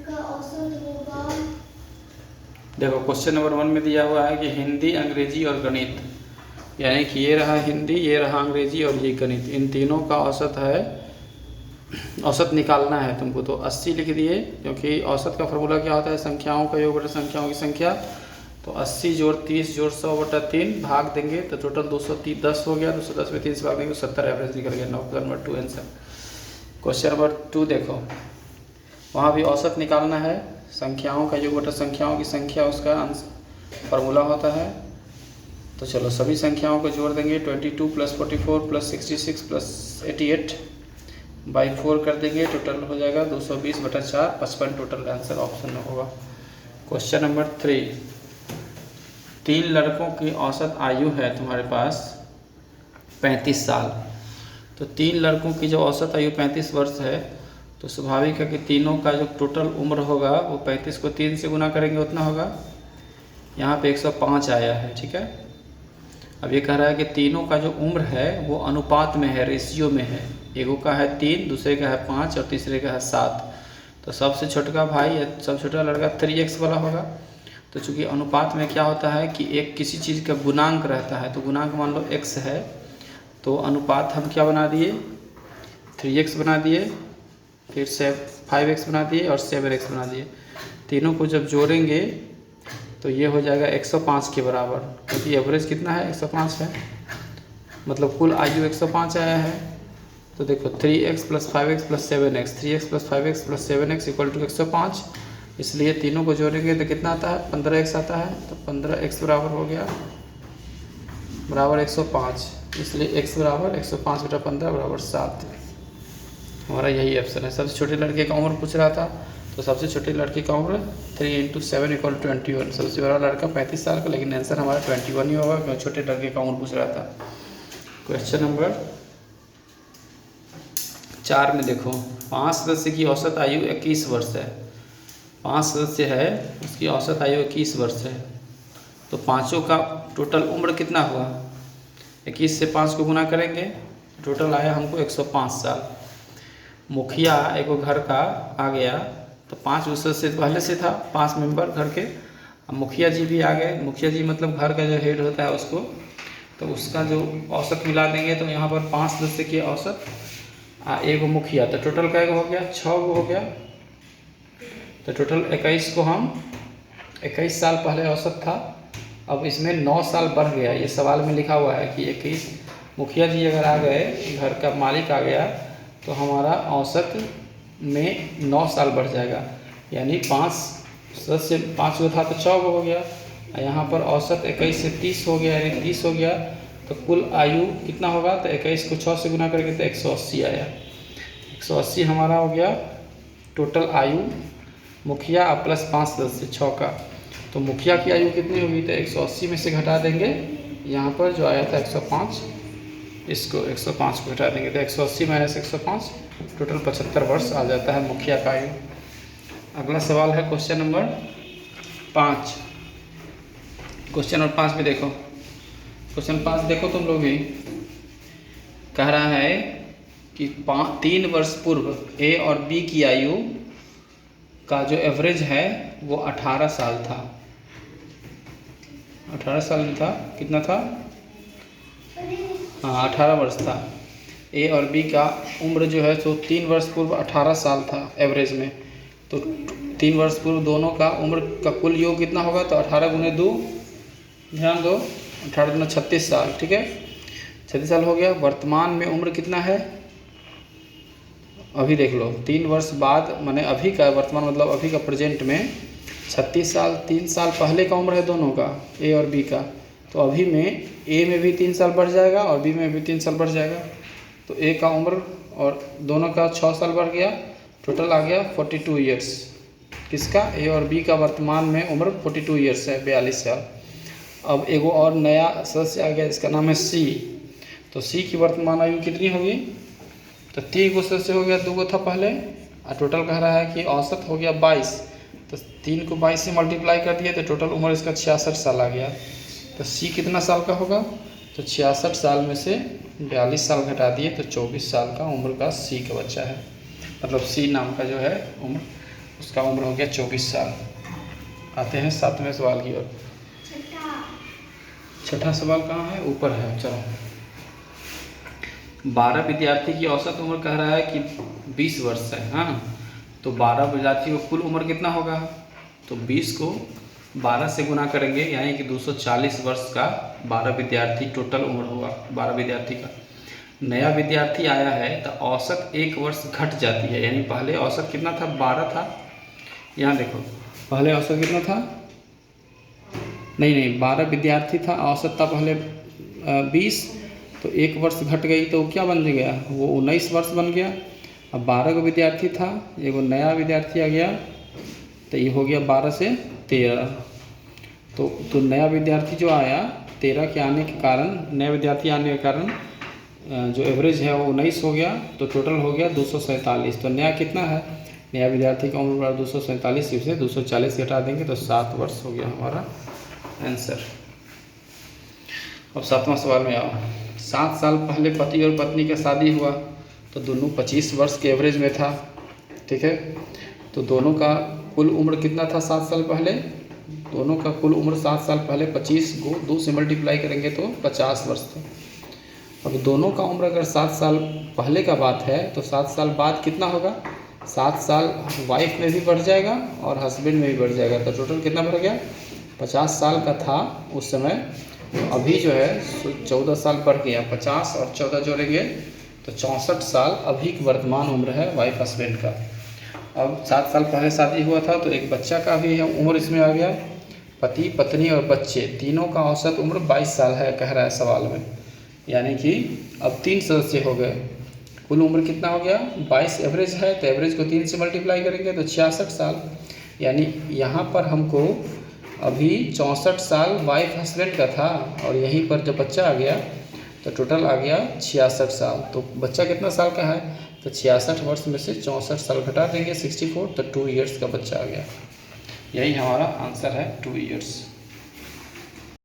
का औसत होगा। देखो क्वेश्चन नंबर 1 में दिया हुआ है कि हिंदी, अंग्रेजी और गणित, यानी कि ये रहा हिंदी, ये रहा अंग्रेजी और ये गणित, इन तीनों का औसत है, औसत निकालना है तुमको। तो 80 लिख दिए, क्योंकि औसत का फॉर्मूला क्या होता है, संख्याओं का योग बटा संख्याओं की संख्या। तो 80 जोड़ 30 जोड़ 100 बटा 3 भाग देंगे तो टोटल 210 हो गया। 210 में 3 से भाग देंगे 70 एवरेज निकल गया। Number 2 answer. क्वेश्चन नंबर 2 देखो, वहाँ भी औसत निकालना है, संख्याओं का योग बटा संख्याओं की संख्या उसका फार्मूला होता है। तो चलो सभी संख्याओं को जोड़ देंगे। 22 + 44 + 66 + 88 बाई 4 कर देंगे, टोटल हो जाएगा 220 बटा 4, 55 टोटल आंसर ऑप्शन में होगा। क्वेश्चन नंबर 3, 3 लड़कों की औसत आयु है तुम्हारे पास 35 साल। तो 3 लड़कों की जो औसत आयु 35 वर्ष है, तो स्वाभाविक है कि तीनों का जो टोटल उम्र होगा वो 35 को 3 से गुना करेंगे उतना होगा। यहाँ पे 105 आया है, ठीक है। अब ये कह रहा है कि तीनों का जो उम्र है वो अनुपात में है, रेशियो में है। एगो का है 3, दूसरे का है 5 और तीसरे का है 7। तो सबसे छोटा भाई या सबसे छोटा लड़का 3x वाला होगा। तो चूँकि अनुपात में क्या होता है कि एक किसी चीज़ का गुणांक रहता है, तो गुणांक मान लो x है, तो अनुपात हम क्या बना दिए, 3x बना दिए, फिर से 5x बना दिए और 7x बना दिए। तीनों को जब जोड़ेंगे तो ये हो जाएगा 105 के बराबर, क्योंकि एवरेज कितना है 105 है, मतलब कुल आयु 105 आया है। तो देखो 3x + 5x + 7x, 3x + 5x + 7x = 105, इसलिए तीनों को जोड़ेंगे तो कितना आता है, 15x आता है। तो 15x बराबर हो गया बराबर 105, इसलिए x बराबर 105 बटा 15 बराबर 7। हमारा यही ऑप्शन है। सबसे छोटे लड़के का उम्र पूछ रहा था, तो सबसे छोटे लड़के का उम्र 3 × 7 = 21। सबसे बड़ा लड़का 35 साल का, लेकिन आंसर हमारा 21 ही होगा, क्योंकि छोटे लड़के का उम्र पूछ रहा था। क्वेश्चन नंबर 4 में देखो, 5 सदस्य की औसत आयु 21 वर्ष है। 5 सदस्य है, उसकी औसत आयु 21 वर्ष है। तो पाँचों का टोटल उम्र कितना हुआ, 21 से 5 को गुना करेंगे, टोटल आया हमको 105 साल। मुखिया एक घर का आ गया, तो 5 सदस्य पहले से था, 5 मेंबर घर के। अब मुखिया जी भी आ गए। मुखिया जी मतलब घर का जो हेड होता है उसको, तो उसका जो औसत मिला देंगे, तो यहाँ पर 5 सदस्य की औसत एगो मुखिया, तो टोटल का हो गया 6 गो हो गया। तो टोटल 21 को हम 21 साल पहले औसत था, अब इसमें 9 साल बढ़ गया। ये सवाल में लिखा हुआ है कि 21 मुखिया जी अगर आ गए, घर का मालिक आ गया, तो हमारा औसत में 9 साल बढ़ जाएगा, यानी 5 सदस्य 5 गो था तो 6 गो हो गया। यहाँ पर औसत 21 से 30 हो गया, यानी 30 हो गया। तो कुल आयु कितना होगा, तो 21 को 6 से गुना करेंगे तो 180 आया। 180 हमारा हो गया टोटल आयु मुखिया प्लस 5 सदस्य 6 का। तो मुखिया की आयु कितनी होगी, तो 180 में से घटा देंगे, यहाँ पर जो आया था 105, इसको 105 को घटा देंगे, तो 180 - 105 टोटल 75 वर्ष आ जाता है मुखिया का आयु। अगला सवाल है क्वेश्चन नंबर 5। क्वेश्चन नंबर 5 में देखो, क्वेश्चन 5 देखो तुम लोग भी, कह रहा है कि 3 वर्ष पूर्व ए और बी की आयु का जो एवरेज है वो 18 साल था। 18 साल में था, कितना था, हाँ 18 वर्ष था। ए और बी का उम्र जो है तो 3 वर्ष पूर्व 18 साल था एवरेज में। तो 3 वर्ष पूर्व दोनों का उम्र का कुल योग कितना होगा, तो 18 × 2, ध्यान दो, 18 × 2 = 36 साल, ठीक है, 36 साल हो गया। वर्तमान में उम्र कितना है, अभी देख लो, 3 वर्ष बाद माने अभी का वर्तमान, मतलब अभी का प्रेजेंट में 36 साल, 3 साल पहले का उम्र है दोनों का, ए और बी का। तो अभी में ए में भी 3 साल बढ़ जाएगा और बी में भी 3 साल बढ़ जाएगा। तो ए का उम्र और दोनों का 6 साल बढ़ गया, टोटल आ गया 42 ईयर्स। किसका, ए और बी का वर्तमान में उम्र 42 ईयर्स है, 42 साल। अब एगो और नया सदस्य आ गया, इसका नाम है सी। तो सी की वर्तमान आयु कितनी होगी, तो 3 गो सदस्य हो गया, 2 गो था पहले, और टोटल कह रहा है कि औसत हो गया 22। तो 3 को 22 से मल्टीप्लाई कर दिए तो टोटल उम्र इसका 66 साल आ गया। तो सी कितना साल का होगा, तो 66 साल में से 42 साल घटा दिए तो 24 साल का उम्र का सी का बच्चा है, मतलब सी नाम का जो है उम्र उसका उम्र हो गया 24 साल। आते हैं 7वें सवाल की ओर। छठा सवाल कहाँ है? ऊपर है। चलो, 12 विद्यार्थी की औसत उम्र कह रहा है कि 20 वर्ष है। हाँ, तो 12 विद्यार्थी को कुल उम्र कितना होगा? तो 20 को 12 से गुना करेंगे, यानी कि 240 वर्ष का 12 विद्यार्थी टोटल उम्र होगा 12 विद्यार्थी का। नया विद्यार्थी आया है तो औसत 1 वर्ष घट जाती है, यानी पहले औसत कितना था? 12 था। यहाँ देखो, पहले औसत कितना था? नहीं, 12 विद्यार्थी था, औसत था पहले 20, तो 1 वर्ष घट गई तो क्या बन गया? वो 19 वर्ष बन गया। अब 12 का विद्यार्थी था, एगो नया विद्यार्थी आ गया तो ये हो गया 12 से 13। तो नया विद्यार्थी जो आया 13 के आने के कारण, नया विद्यार्थी आने के कारण जो एवरेज है वो 19 हो गया, तो टोटल हो गया 247। तो नया कितना है? नया विद्यार्थी का उम्र 247, से 240 घटा देंगे तो 7 वर्ष हो गया हमारा आंसर। अब 7वां सवाल में आओ। 7 साल पहले पति और पत्नी का शादी हुआ तो दोनों 25 वर्ष के एवरेज में था। ठीक है, तो दोनों का कुल उम्र कितना था? 7 साल पहले, दोनों का कुल उम्र 7 साल पहले 25 को 2 से मल्टीप्लाई करेंगे तो 50 वर्ष था। अब दोनों का उम्र अगर 7 साल पहले का बात है तो 7 साल बाद कितना होगा? 7 साल वाइफ में भी बढ़ जाएगा और हस्बैंड में भी बढ़ जाएगा, तो टोटल कितना बढ़ गया? 50 साल का था उस समय, तो अभी जो है 14 साल बढ़ गया। 50 और 14 जोड़ेंगे तो 64 साल अभी की वर्तमान उम्र है वाइफ हस्बैंड का। अब 7 साल पहले शादी हुआ था तो एक बच्चा का भी है उम्र इसमें आ गया। पति, पत्नी और बच्चे तीनों का औसत उम्र 22 साल है कह रहा है सवाल में, यानी कि अब 3 सदस्य हो गए। कुल उम्र कितना हो गया? 22 एवरेज है, तो एवरेज को 3 से मल्टीप्लाई करेंगे तो 66 साल, यानी यहाँ पर हमको अभी 64 साल वाइफ हस्बैंड का था और यहीं पर जब बच्चा आ गया तो टोटल आ गया 66 साल। तो बच्चा कितना साल का है? तो 66 वर्ष में से 64 साल घटा देंगे 64, तो 2 ईयर्स का बच्चा आ गया। यही हमारा आंसर है 2 ईयर्स।